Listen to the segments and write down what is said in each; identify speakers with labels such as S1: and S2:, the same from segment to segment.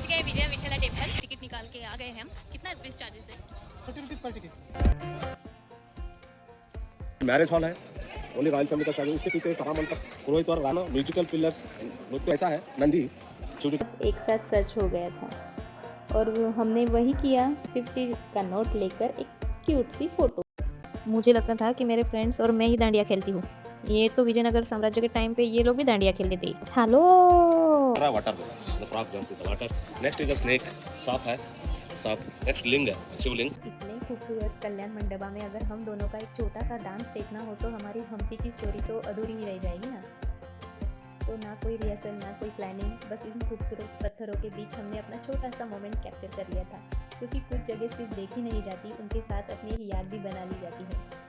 S1: पहुंच गए विजय Vitthala temple. Ticket निकाल के आ गए हैं हम। कितना रुपीज़ चार्जेस है?
S2: 30 रुपीज़ पर टिकट। मैरिज हॉल है, ओनली रॉयल फैमिली का शादी। उसके पीछे सभा मंडप, पुरोहित और राणा, म्यूजिकल पिलर्स, नृत्य ऐसा है नंदी
S3: एक साथ सर्च हो गया था और हमने वही किया। 50 का नोट लेकर एक क्यूट सी फोटो।
S4: मुझे लगता था कि मेरे फ्रेंड्स और मैं ही डांडिया खेलती हूँ। ये तो विजयनगर साम्राज्य के टाइम पे ये लोग भी डांडिया खेलते थे। Hello
S2: water, the frog jump to the water. Next is the snake, सांप है, सांप। नेक्स्ट लिंग है, शिवलिंग।
S4: इतने खूबसूरत कल्याण मंडपा में अगर हम दोनों का एक छोटा सा डांस देखना हो तो हमारी हम्पी की स्टोरी तो अधूरी ही रह जाएगी ना। तो ना कोई रिहर्सल, ना कोई प्लानिंग, बस इन खूबसूरत पत्थरों के बीच हमने अपना छोटा सा मोमेंट कैप्चर कर लिया था। क्योंकि कुछ जगह सिर्फ देखी नहीं जाती, उनके साथ अपनी याद भी बना ली जाती है।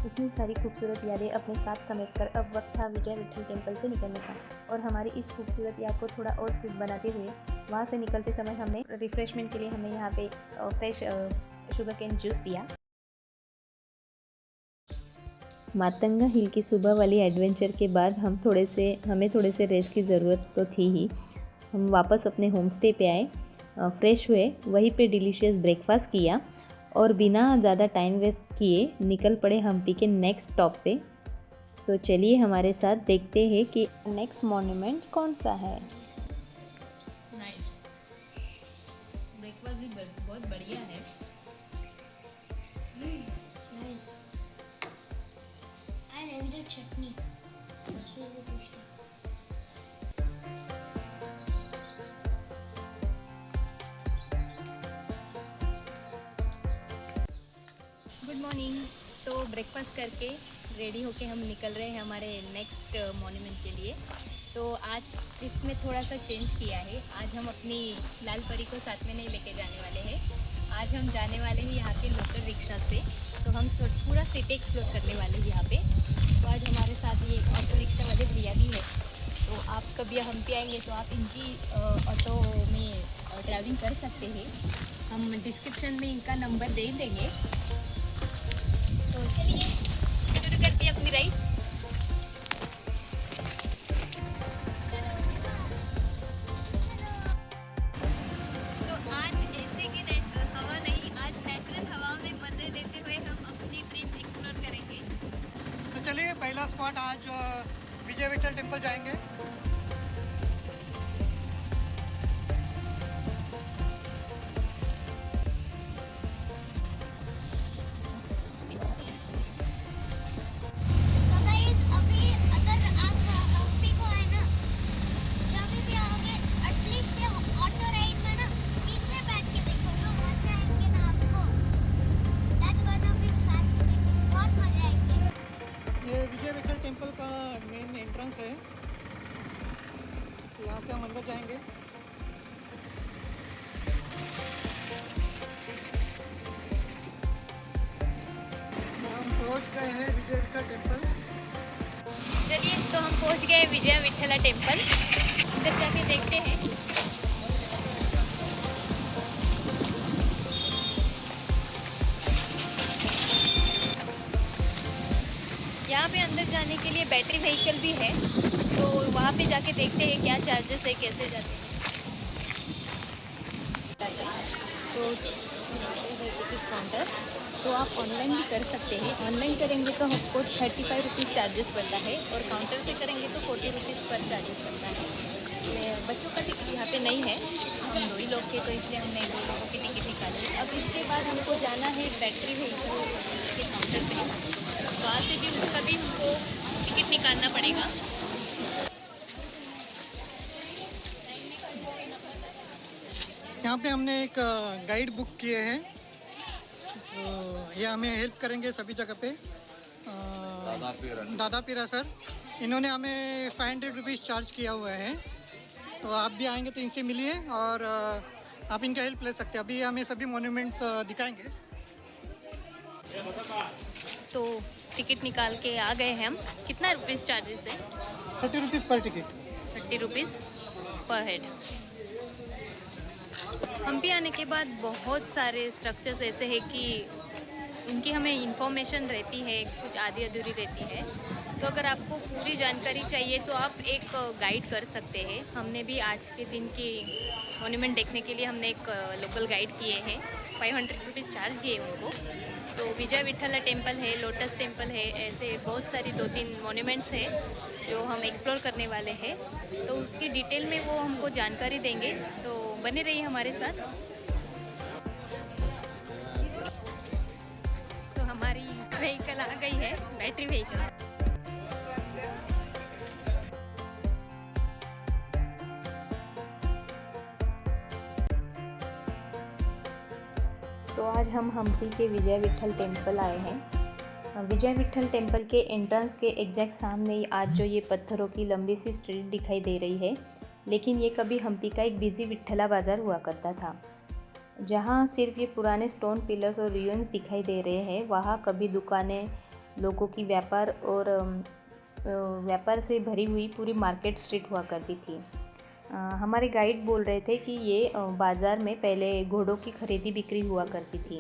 S4: इतनी सारी खूबसूरत यादें अपने साथ समेट कर अब वक्त था विजय विठल टेम्पल से निकलने का। और हमारी इस खूबसूरत याद को थोड़ा और स्वीट बनाते हुए वहाँ से निकलते समय हमने रिफ्रेशमेंट के लिए हमने यहाँ पे फ्रेश शुगर कैन जूस पिया। मातंगा हिल की सुबह वाली एडवेंचर के बाद हमें थोड़े से रेस्ट की ज़रूरत तो थी ही। हम वापस अपने होम स्टे पे आए, फ्रेश हुए, वहीं पे डिलीशियस ब्रेकफास्ट किया और बिना ज़्यादा टाइम वेस्ट किए निकल पड़े हम्पी के नेक्स्ट स्टॉप पे। तो चलिए हमारे साथ देखते हैं कि नेक्स्ट मॉन्यूमेंट कौन सा है।
S1: ब्रेकफास्ट भी बहुत बढ़िया है।
S5: चटनी
S1: गुड मॉर्निंग। तो ब्रेकफास्ट करके रेडी होके हम निकल रहे हैं हमारे नेक्स्ट मॉन्यूमेंट के लिए। तो आज ट्रिप में थोड़ा सा चेंज किया है। आज हम अपनी लाल परी को साथ में नहीं लेके जाने वाले हैं। आज हम जाने वाले हैं यहाँ के लोकल रिक्शा से। तो हम पूरा सिटी एक्सप्लोर करने वाले हैं यहाँ पे। तो आज हमारे साथ ये ऑटो रिक्शा वाले भैया भी है। तो आप कभी हम्पी आएंगे तो आप इनकी ऑटो में ट्रैवलिंग कर सकते हैं। हम डिस्क्रिप्शन में इनका नंबर दे देंगे। तो चलिए शुरू करते हैं अपनी राइड। तो आज ऐसे की हवा नहीं, आज नेचुरल हवा में मजे लेते हुए हम अपनी ट्रिप एक्सप्लोर करेंगे।
S5: तो चलिए पहला स्पॉट आज विजय विठल टेम्पल जाएंगे। विजय विठल टेम्पल का मेन एंट्रेंस है, यहाँ से हम अंदर जाएंगे। हम पहुँच गए हैं विजय विठल टेम्पल।
S1: चलिए तो हम पहुंच गए विजय विठला टेम्पल। इधर जाके देखते हैं। यहाँ पे अंदर जाने के लिए बैटरी व्हीकल भी है। तो वहाँ पे जाके देखते हैं क्या चार्जेस है, कैसे जाते हैं। तो टिकट काउंटर, तो आप ऑनलाइन भी कर सकते हैं। ऑनलाइन करेंगे तो हमको 35 रुपीज़ चार्जेस पड़ता है और काउंटर से करेंगे तो 40 रुपीज़ पर चार्जेस पड़ता है। बच्चों का टिकट यहाँ पे नहीं है, हम 2 ही लोग थे तो इसलिए हमने 2 लोगों की टिकट निकाली। अब इसके बाद हमको जाना है बैटरी व्हीकल के काउंटर पे। वहाँ से भी उसका भी हमको टिकट निकालना पड़ेगा।
S5: यहाँ पे हमने एक गाइड बुक किए हैं, तो ये हमें हेल्प करेंगे सभी जगह पे। दादा पीरा सर, इन्होंने हमें 500 रुपीज़ चार्ज किया हुआ है। तो आप भी आएंगे तो इनसे मिलिए और आप इनका हेल्प ले सकते हैं। अभी हमें सभी मॉन्यूमेंट्स दिखाएंगे।
S1: तो टिकट निकाल के आ गए हैं हम। कितना रुपीज़ चार्जेस है?
S5: 30 रुपीज़ पर टिकट।
S1: 30 रुपीज़ पर हेड। हम्पी आने के बाद बहुत सारे स्ट्रक्चर्स ऐसे हैं कि उनकी हमें इंफॉर्मेशन रहती है, कुछ आधी अधूरी रहती है। तो अगर आपको पूरी जानकारी चाहिए तो आप एक गाइड कर सकते हैं। हमने भी आज के दिन की मॉन्यूमेंट देखने के लिए हमने एक लोकल गाइड किए हैं, 500 रुपीज़ चार्ज किए उनको। तो विजय विठला टेम्पल है, लोटस टेम्पल है, ऐसे बहुत सारी 2-3 मॉन्यूमेंट्स है जो हम एक्सप्लोर करने वाले हैं। तो उसकी डिटेल में वो हमको जानकारी देंगे, तो बने रहिए हमारे साथ। तो हमारी व्हीकल आ गई है, बैटरी व्हीकल।
S3: तो आज हम हम्पी के विजय विठल टेम्पल आए हैं। विजय विठल टेम्पल के एंट्रेंस के एग्जैक्ट सामने ही आज जो ये पत्थरों की लंबी सी स्ट्रीट दिखाई दे रही है, लेकिन ये कभी हम्पी का एक बिजी विठला बाज़ार हुआ करता था। जहाँ सिर्फ ये पुराने स्टोन पिलर्स और रुइंस दिखाई दे रहे हैं, वहाँ कभी दुकानें, लोगों की व्यापार से भरी हुई पूरी मार्केट स्ट्रीट हुआ करती थी। हमारे गाइड बोल रहे थे कि ये बाज़ार में पहले घोड़ों की खरीदी बिक्री हुआ करती थी।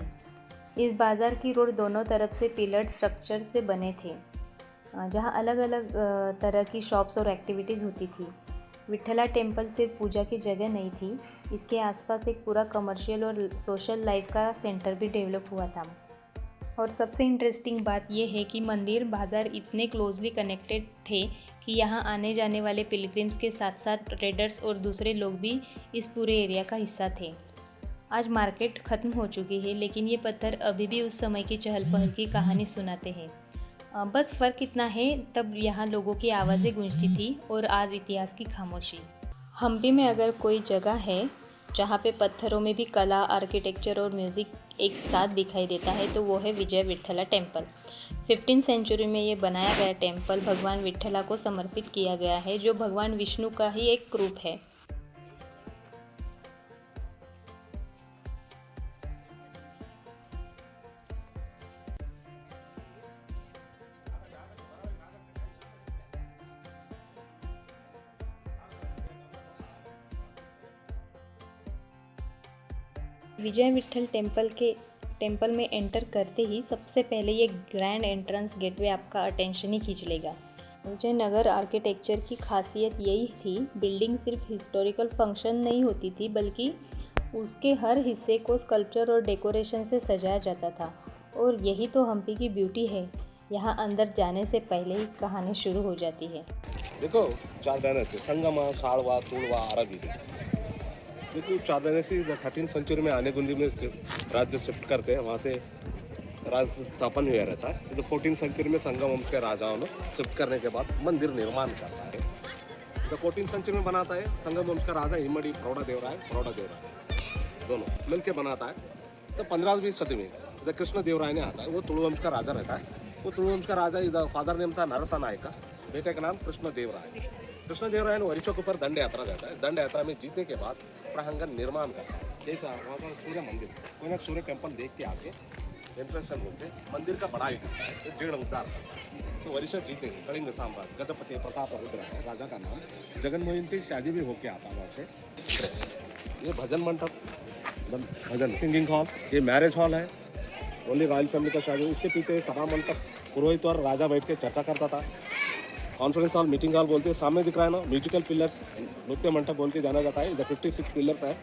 S3: इस बाज़ार की रोड दोनों तरफ से पिलर्ड स्ट्रक्चर से बने थे, जहाँ अलग अलग तरह की शॉप्स और एक्टिविटीज़ होती थी। विठला टेम्पल सिर्फ पूजा की जगह नहीं थी, इसके आसपास एक पूरा कमर्शियल और सोशल लाइफ का सेंटर भी डेवलप हुआ था। और सबसे इंटरेस्टिंग बात यह है कि मंदिर बाज़ार इतने क्लोजली कनेक्टेड थे कि यहाँ आने जाने वाले पिलग्रिम्स के साथ साथ ट्रेडर्स और दूसरे लोग भी इस पूरे एरिया का हिस्सा थे। आज मार्केट ख़त्म हो चुकी है, लेकिन ये पत्थर अभी भी उस समय की चहल पहल की कहानी सुनाते हैं। बस फ़र्क इतना है, तब यहाँ लोगों की आवाज़ें गूंजती थी और आज इतिहास की खामोशी। हम्पी में अगर कोई जगह है जहाँ पे पत्थरों में भी कला, आर्किटेक्चर और म्यूज़िक एक साथ दिखाई देता है, तो वो है विजय विठला टेम्पल। 15वीं सेंचुरी में ये बनाया गया टेम्पल भगवान विठला को समर्पित किया गया है, जो भगवान विष्णु का ही एक रूप है। विजय विठल टेम्पल में एंटर करते ही सबसे पहले ये ग्रैंड एंट्रेंस गेटवे आपका अटेंशन ही खींच लेगा। विजयनगर आर्किटेक्चर की खासियत यही थी, बिल्डिंग सिर्फ हिस्टोरिकल फंक्शन नहीं होती थी, बल्कि उसके हर हिस्से को स्कल्पचर और डेकोरेशन से सजाया जाता था। और यही तो हम्पी की ब्यूटी है, यहाँ अंदर जाने से पहले ही कहानी शुरू हो जाती है।
S2: देखो चार बैनर से संगमा, साड़वा, तुड़वा, अरबी। देखो चार बैनर से 13वीं सेंचुरी में आनेगुंदी में राज्य शिफ्ट करते हैं, वहाँ से राज्य स्थापन हुआ रहता है। तो 14वीं सेंचुरी में संगम वंश के राजाओं ने शिफ्ट करने के बाद मंदिर निर्माण करता है। तो 14वीं सेंचुरी में बनाता है संगम वंश का राजा इमड़ी प्रौढ़ा देवराय दोनों मिलकर बनाता है। तो 15वीं सदी में इधर कृष्ण देवराय ने आता है, वो तुलु वंश का राजा रहता है। वो तुलु वंश का राजा, इधर फादर नेम था नरसा नायक का, बेटे का नाम कृष्ण देवराय। कृष्ण देवराय ने वरिष्ठों के ऊपर दंड यात्रा जाता है। दंड यात्रा में जीतने के बाद प्रांगण निर्माण करता है। जैसा वहाँ पर सूर्य मंदिर, कोई ना सूर्य टेम्पल देख के आके इंट्रेक्शन होते मंदिर का बड़ाई करता है, 1.5 उद्धार करता है। तो वरिष्ठ जीतेंगे कलिंग साम्राज्य, गजपति प्रताप रुद्र है राजा का नाम। जगन मोहन की शादी भी होके आता है वहाँ से। ये भजन मंडप, भजन सिंगिंग हॉल, ये मैरिज हॉल है, ओनली रॉयल फैमिली का शादी। उसके पीछे सभा मंडप, पुरोहित और राजा बैठ के चर्चा करता था। कॉन्फ्रेंस हॉल, मीटिंग हॉल बोलते हैं। सामने दिख रहा है ना म्यूजिकल पिलर्स, नृत्य मंडप बोल के जाना जाता है। इधर 56 पिलर्स है,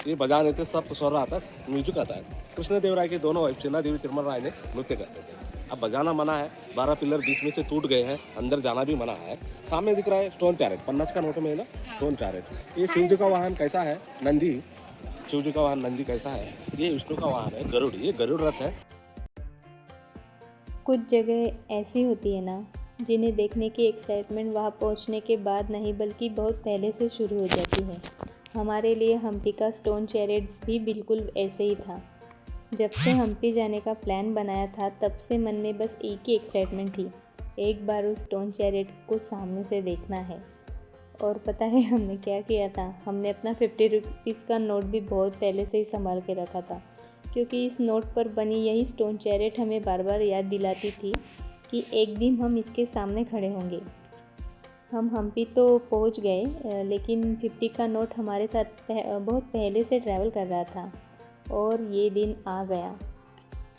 S2: ये बजाने से सब तो स्वर आता है, म्यूजिक आता है। कृष्ण देवराय की दोनों वाइफ चेन्ना देवी तिरुमल राय ने नृत्य करते थे। अब बजाना मना है, 12 पिलर बीच में से टूट गए हैं, अंदर जाना भी मना है। सामने दिख रहा है स्टोन चैरेट, 50 का नोट में है ना स्टोन चैरेट। ये शिव जी का वाहन कैसा है, नंदी। शिव जी का वाहन नंदी कैसा है, ये विष्णु का वाहन है गरुड़। ये गरुड़ रथ है।
S3: कुछ जगह ऐसी होती है ना, जिन्हें देखने की एक्साइटमेंट वहाँ पहुँचने के बाद नहीं, बल्कि बहुत पहले से शुरू हो जाती है। हमारे लिए हम्पी का स्टोन चैरेट भी बिल्कुल ऐसे ही था। जब से हम्पी जाने का प्लान बनाया था, तब से मन में बस एक ही एक्साइटमेंट थी, एक बार उस स्टोन चैरेट को सामने से देखना है। और पता है हमने क्या किया था? हमने अपना 50 रुपीज़ का नोट भी बहुत पहले से ही संभाल के रखा था, क्योंकि इस नोट पर बनी यही स्टोन चैरेट हमें बार बार याद दिलाती थी कि एक दिन हम इसके सामने खड़े होंगे। हम हम्पी तो पहुंच गए, लेकिन 50 का नोट हमारे साथ बहुत पहले से ट्रैवल कर रहा था। और ये दिन आ गया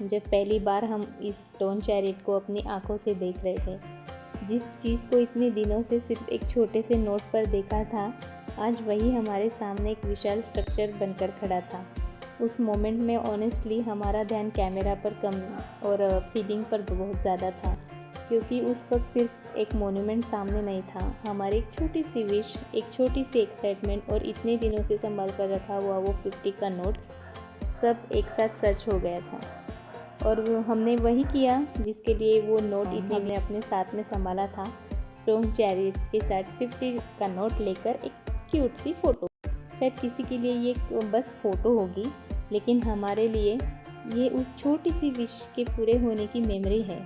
S3: जब पहली बार हम इस स्टोन चैरेट को अपनी आंखों से देख रहे थे।
S4: जिस चीज़ को इतने दिनों से सिर्फ एक छोटे से नोट पर देखा था, आज वही हमारे सामने एक विशाल स्ट्रक्चर बनकर खड़ा था। उस मोमेंट में ऑनेस्टली हमारा ध्यान कैमरा पर कम और फीलिंग पर बहुत ज़्यादा था, क्योंकि उस वक्त सिर्फ एक मोन्यूमेंट सामने नहीं था, हमारी एक छोटी सी विश, एक छोटी सी एक्साइटमेंट और इतने दिनों से संभाल कर रखा हुआ वो 50 का नोट सब एक साथ सच हो गया था। और हमने वही किया जिसके लिए वो नोट इतने हमने अपने साथ में संभाला था, स्ट्रॉन्ग चैरियट के साथ 50 का नोट लेकर एक क्यूट सी फ़ोटो। शायद किसी के लिए ये बस फ़ोटो होगी, लेकिन हमारे लिए ये उस छोटी सी विश के पूरे होने की मेमोरी है।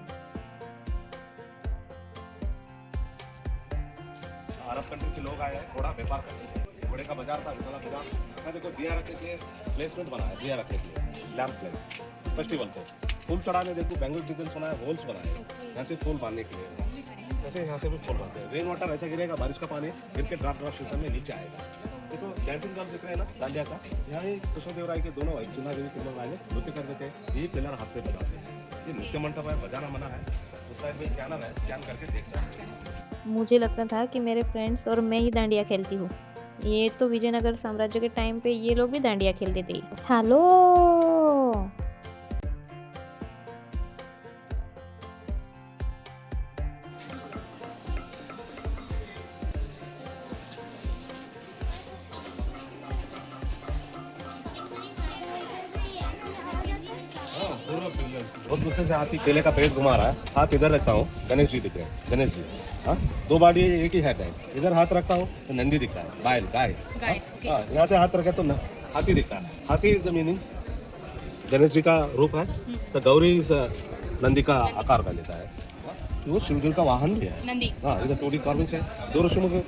S2: अरब कंट्री से लोग आए हैं, घोड़ा व्यापार करते हैं। घोड़े का बाजार था, विशाला बाजार। अच्छा देखो, दिया रखने के लिए प्लेसमेंट बना है, दिया रखने के लिए लैम्प प्लेस फेस्टिवल को फूल चढ़ाने। देखो बेंगल सीजन सुना है, होल्स बनाए यहाँ से फूल बांधने के लिए। जैसे यहाँ से भी फूल बांधते हैं, रेन वाटर ऐसा गिरेगा, बारिश का पानी गिर के ड्राप ड्राप सिस्टम में नीचे आएगा। देखो डांसिंग गर्ल दिख रहे हैं ना, डांडिया का, यहाँ ही कृष्णदेवराय के दोनों चिन्हा देवी तीनों राय नृत्य करते थे। यही पिलर हाथ से बजाते हैं। ये नृत्य मंडप है, बजाना मना है। उस साइड में स्कैनर है, स्कैन करके देख सकते हैं।
S4: मुझे लगता था कि मेरे फ्रेंड्स और मैं ही डांडिया खेलती हूँ। ये तो विजयनगर साम्राज्य के टाइम पे ये लोग भी डांडिया खेलते थे। हेलो,
S2: बहुत गुस्से से हाथी केले का पेड़ घुमा रहा है। हाथ इधर रखता हूँ, गणेश जी दिख रहे हैं, गणेश जी। हाँ, दो बाड़ी एक ही हेड है। इधर हाथ रखता हूँ तो नंदी दिखता है, बैल गाय। हाँ, यहाँ से हाथ रखे तो हाथी दिखता है। हाथी is the meaning Ganesh ji का रूप है, तो गौरी इस नंदी का आकार का लेता है। वो शिव जी का वाहन भी है
S1: नंदी।
S2: हाँ, इधर टोडी कार्विंग है। दो ऋषियों को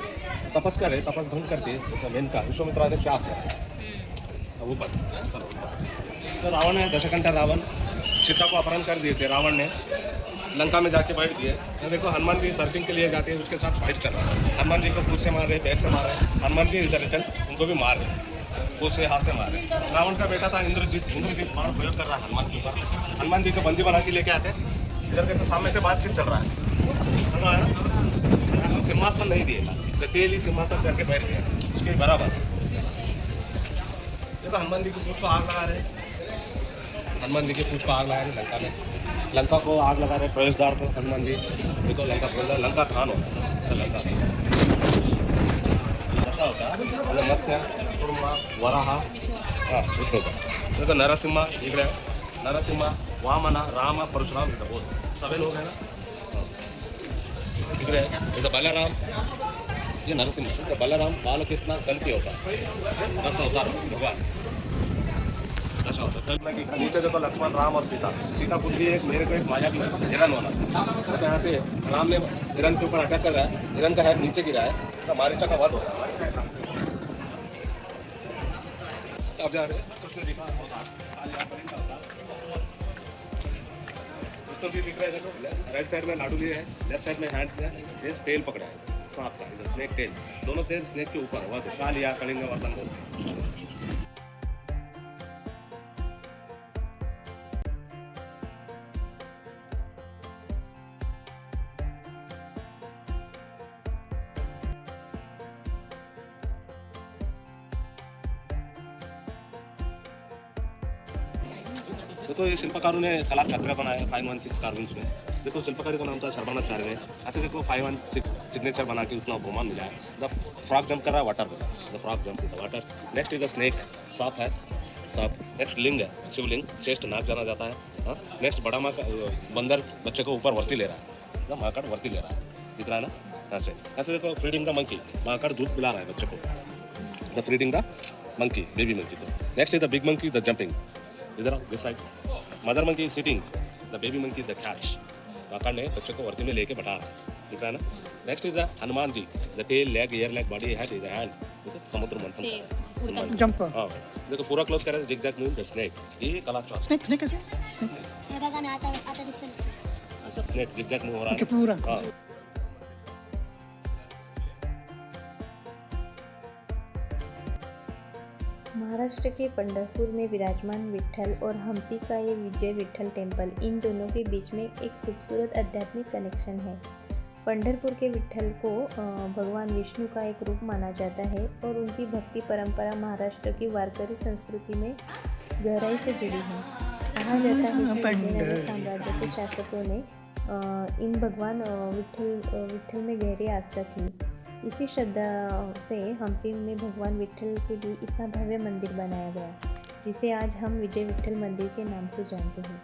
S2: तपस करे, तपस भंग करके मेनका विश्वामित्र ने शाप है वो पर। तो रावण है, दशकंठा रावण, सीता को अपहरण कर दिए थे रावण ने, लंका में जाके बैठ दिए। तो देखो हनुमान जी सर्चिंग के लिए जाते हैं, उसके साथ फाइट कर रहे हैं। हनुमान जी को पूछ से मार रहे, बैग से मार रहे। हनुमान जी इधर रिटर्न उनको भी मार रहे, पूछ से हाथ से मार रहे। रावण का बेटा था इंद्रजीत, इंद्रजीत बाण प्रयोग कर रहा है हनुमान जी पर। हनुमान जी को बंदी बना के लेके आते, इधर के तो सामने से बातचीत चल रहा है। सिंहासन नहीं दिएगा, तो तेल ही सिंहासन करके बैठ गया उसके बराबर। देखो हनुमान जी की पूछ को आग लगा रहे, हनुमान जी के पूछ को आग लगा रहे लंका में। लंका को आग लगा रहे प्रवेशद्वार को हनुमान जी। देखो लंका प्रवेशद्वार, लंका थान होता है, तो लंका ऐसा होता है। मतलब मत्स्य, कुर्मा, वराहा, हाँ उसमें का। देखो नरसिम्हा इकडे, नरसिम्हा, वामना, राम, परशुराम, इधर बहुत सभी लोग हैं ना। इकडे जैसे बलराम, ये नरसिम्हा, तो बलराम, बालकृष्ण, कल्कि होता है। 10 अवतार भगवान, 10 अवतार। नीचे देखो लक्ष्मण, राम और सीता। सीता पुत्री एक, मेरे को एक माया भी हिरन वाला। तो यहाँ से राम ने हिरन के ऊपर अटैक कर रहा है, हिरन का हेड नीचे गिरा है, तो मारीचा का वध होगा। अब जा रहे कृष्ण जी का अवतार, कृष्ण जी दिख रहे हैं। देखो राइट साइड में लाडू लिए है, लेफ्ट साइड में हैंड है, ये टेल पकड़ा है सांप का, इधर स्नेक टेल। दोनों टेल स्नेक के ऊपर हुआ तो कालिया कलिंग वर्तन बोलते हैं। देखो ये शिल्पकारों ने कला चक्र बनाया 516 कार्विंग्स में। देखो शिल्पकारी का नाम था सर्बानाचार्य। ऐसे देखो 516 सिग्नेचर बना के उतना बहुमान मिला है। द फ्रॉग जंप कर रहा है वाटर में, the frog jump is water. Next is the snake, सांप है, सांप। नेक्स्ट लिंग है, शिवलिंग, श्रेष्ठ नाग जाना जाता है। नेक्स्ट बड़ा माँ का बंदर बच्चे को ऊपर वर्ती ले रहा है, द माकड़ वर्ती ले रहा है, दिख रहा है ना ऐसे। ऐसे देखो फीडिंग द मंकी, माकड़ दूध पिला रहा है बच्चे को, the feeding the monkey, baby monkey को। Next is the big monkey, the jumping, इधर this side. Mother monkey sitting, the baby monkey the catch, माकड़ ने बच्चे को वर्ती में लेके बैठा रहा है, दिख रहा है ना। Next is the Hanuman ji, the tail, leg, air leg, body, head, is the hand. देखो समुद्र मंथन
S5: जंप।
S2: हाँ देखो पूरा क्लोज करे zig zag move the snake, ये कला चौथ।
S5: स्नेक स्नेक कैसे?
S2: स्नेक जिग जैग मूव हो रहा
S5: ओके
S2: है।
S5: पूरा।
S2: हाँ
S4: महाराष्ट्र के पंढरपुर में विराजमान विट्ठल और हम्पी का ये विजय विट्ठल टेम्पल, इन दोनों के बीच में एक खूबसूरत आध्यात्मिक कनेक्शन है। पंढरपुर के विट्ठल को भगवान विष्णु का एक रूप माना जाता है और उनकी भक्ति परंपरा महाराष्ट्र की वारकरी संस्कृति में गहराई से जुड़ी है। कहा जाता है कि विजयनगर साम्राज्य के शासकों ने इन भगवान विट्ठल में गहरी आस्था थी। इसी श्रद्धा से हम्पी में भगवान विट्ठल के लिए इतना भव्य मंदिर बनाया गया, जिसे आज हम विजय विट्ठल मंदिर के नाम से जानते हैं।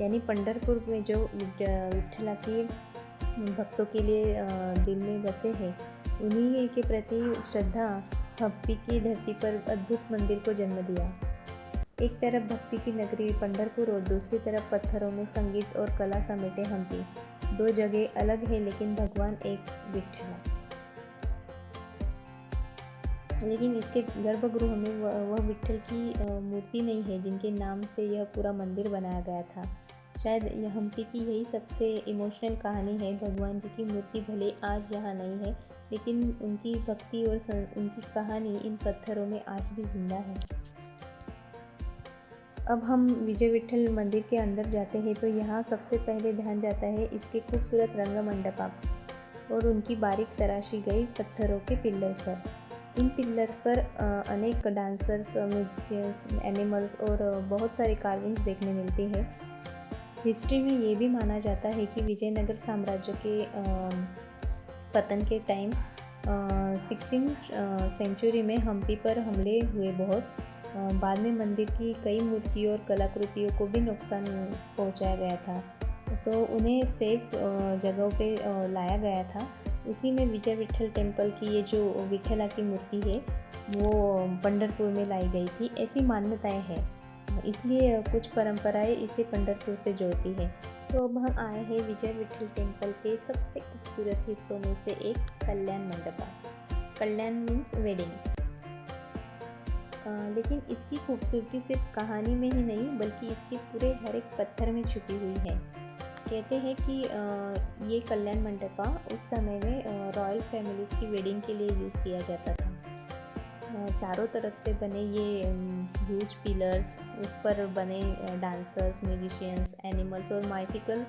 S4: यानी पंढरपुर में जो विट्ठला की भक्तों के लिए दिल में बसे हैं, उन्हीं के प्रति श्रद्धा हम्पी की धरती पर अद्भुत मंदिर को जन्म दिया। एक तरफ भक्ति की नगरी पंढरपुर और दूसरी तरफ पत्थरों में संगीत और कला समेटे हम्पी। दो जगह अलग है लेकिन भगवान एक विट्ठल। लेकिन इसके गर्भगृह में वह विट्ठल की मूर्ति नहीं है जिनके नाम से यह पूरा मंदिर बनाया गया था। शायद यह हम्पी की यही सबसे इमोशनल कहानी है। भगवान जी की मूर्ति भले आज यहाँ नहीं है, लेकिन उनकी भक्ति और उनकी कहानी इन पत्थरों में आज भी जिंदा है। अब हम विजय विट्ठल मंदिर के अंदर जाते हैं तो यहाँ सबसे पहले ध्यान जाता है इसके खूबसूरत रंग मंडप और उनकी बारीक तराशी गई पत्थरों के पिलर्स पर। इन पिलर्स पर अनेक डांसर्स, म्यूजिशियंस, एनिमल्स और बहुत सारी कार्विंग्स देखने मिलती है। हिस्ट्री में ये भी माना जाता है कि विजयनगर साम्राज्य के पतन के टाइम 16th सेंचुरी में हम्पी पर हमले हुए बहुत। बाद में मंदिर की कई मूर्तियों और कलाकृतियों को भी नुकसान पहुंचाया गया था, तो उन्हें सेफ जगहों पे लाया गया था। उसी में विजय विट्ठल टेम्पल की ये जो विट्ठला की मूर्ति है वो पंढरपुर में लाई गई थी, ऐसी मान्यताएं हैं। इसलिए कुछ परंपराएं इसे पंढरपुर से जोड़ती है। तो अब हम आए हैं विजय विट्ठल टेम्पल के सबसे खूबसूरत हिस्सों में से एक, कल्याण मंडपा। कल्याण मीन्स वेडिंग। लेकिन इसकी खूबसूरती सिर्फ कहानी में ही नहीं बल्कि इसके पूरे हर एक पत्थर में छुपी हुई है। कहते हैं कि ये कल्याण मंडपा उस समय में रॉयल फैमिलीज़ की वेडिंग के लिए यूज़ किया जाता था। चारों तरफ से बने ये ह्यूज पिलर्स, उस पर बने डांसर्स, म्यूजिशियंस, एनिमल्स और माइथिकल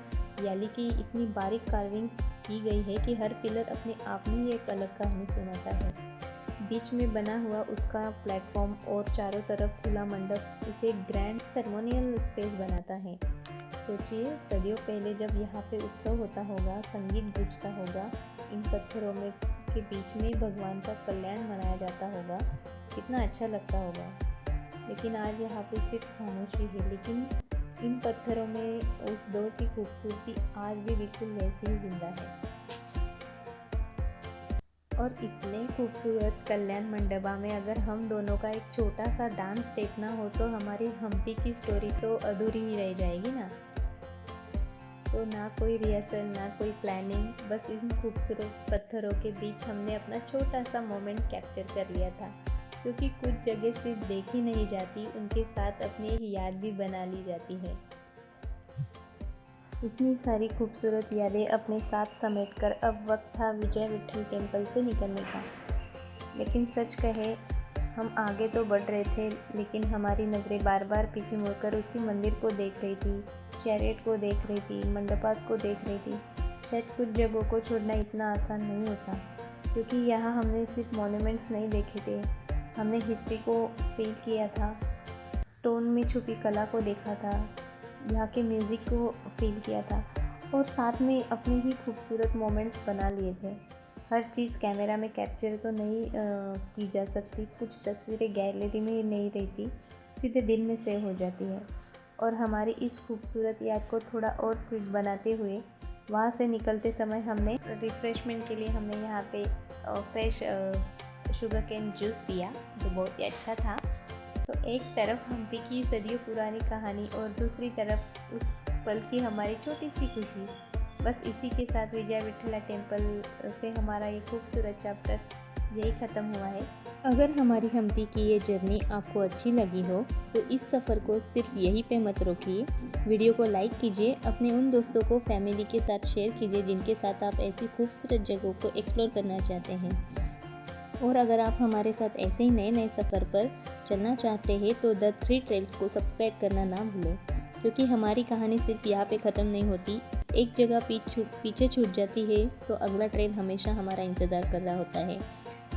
S4: याली की इतनी बारीक कार्विंग की गई है कि हर पिलर अपने आप में ही एक अलग कहानी सुनाता है। बीच में बना हुआ उसका प्लेटफॉर्म और चारों तरफ खुला मंडप इसे ग्रैंड सेरेमोनियल स्पेस बनाता है। सोचिए, सदियों पहले जब यहाँ पे उत्सव होता होगा, संगीत गूंजता होगा, इन पत्थरों में के बीच में भगवान का कल्याण मनाया जाता होगा, कितना अच्छा लगता होगा। लेकिन आज यहाँ पे सिर्फ खामोशी है, लेकिन इन पत्थरों में उस दौर की खूबसूरती आज भी बिल्कुल वैसी ही जिंदा है। और इतने खूबसूरत कल्याण मंडपा में अगर हम दोनों का एक छोटा सा डांस देखना हो तो हमारी हम्पी की स्टोरी तो अधूरी ही रह जाएगी ना। तो ना कोई रिहर्सल, ना कोई प्लानिंग, बस इन खूबसूरत पत्थरों के बीच हमने अपना छोटा सा मोमेंट कैप्चर कर लिया था, क्योंकि कुछ जगह सिर्फ देखी नहीं जाती, उनके साथ अपनी एक याद भी बना ली जाती है। इतनी सारी खूबसूरत यादें अपने साथ समेटकर अब वक्त था विजय विट्ठल टेम्पल से निकलने का। लेकिन सच कहे, हम आगे तो बढ़ रहे थे, लेकिन हमारी नज़रें बार बार पीछे मुड़कर उसी मंदिर को देख रही थी, चैरियट को देख रही थी, मंडपास को देख रही थी। शायद कुछ जगहों को छोड़ना इतना आसान नहीं होता, क्योंकि यहाँ हमने सिर्फ मॉन्यूमेंट्स नहीं देखे थे, हमने हिस्ट्री को फील किया था, स्टोन में छुपी कला को देखा था, यहाँ के म्यूज़िक को फील किया था और साथ में अपने ही खूबसूरत मोमेंट्स बना लिए थे। हर चीज़ कैमरा में कैप्चर तो नहीं की जा सकती, कुछ तस्वीरें गैलरी में नहीं रहती, सीधे दिल में सेव हो जाती है। और हमारी इस खूबसूरत याद को थोड़ा और स्वीट बनाते हुए वहाँ से निकलते समय हमने रिफ़्रेशमेंट के लिए हमने यहाँ पे फ्रेश शुगर कैन जूस पिया, जो बहुत ही अच्छा था। तो एक तरफ हम्पी की सदियों पुरानी कहानी और दूसरी तरफ उस पल की हमारी छोटी सी खुशी। बस इसी के साथ विजय विट्ठला टेम्पल से हमारा ये खूबसूरत चैप्टर यही ख़त्म हुआ है।
S3: अगर हमारी हम्पी की ये जर्नी आपको अच्छी लगी हो तो इस सफ़र को सिर्फ यहीं पे मत रोकिए। वीडियो को लाइक कीजिए, अपने उन दोस्तों को, फैमिली के साथ शेयर कीजिए जिनके साथ आप ऐसी खूबसूरत जगहों को एक्सप्लोर करना चाहते हैं। और अगर आप हमारे साथ ऐसे ही नए नए सफ़र पर चलना चाहते हैं तो द 3 ट्रेल्स को सब्सक्राइब करना ना भूलें, क्योंकि हमारी कहानी सिर्फ यहाँ पे ख़त्म नहीं होती, एक जगह पीछे छूट जाती है तो अगला ट्रेन हमेशा हमारा इंतज़ार कर रहा होता है।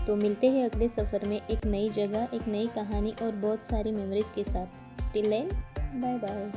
S3: तो मिलते हैं अगले सफ़र में एक नई जगह, एक नई कहानी और बहुत सारी मेमोरीज़ के साथ। Till then, bye bye.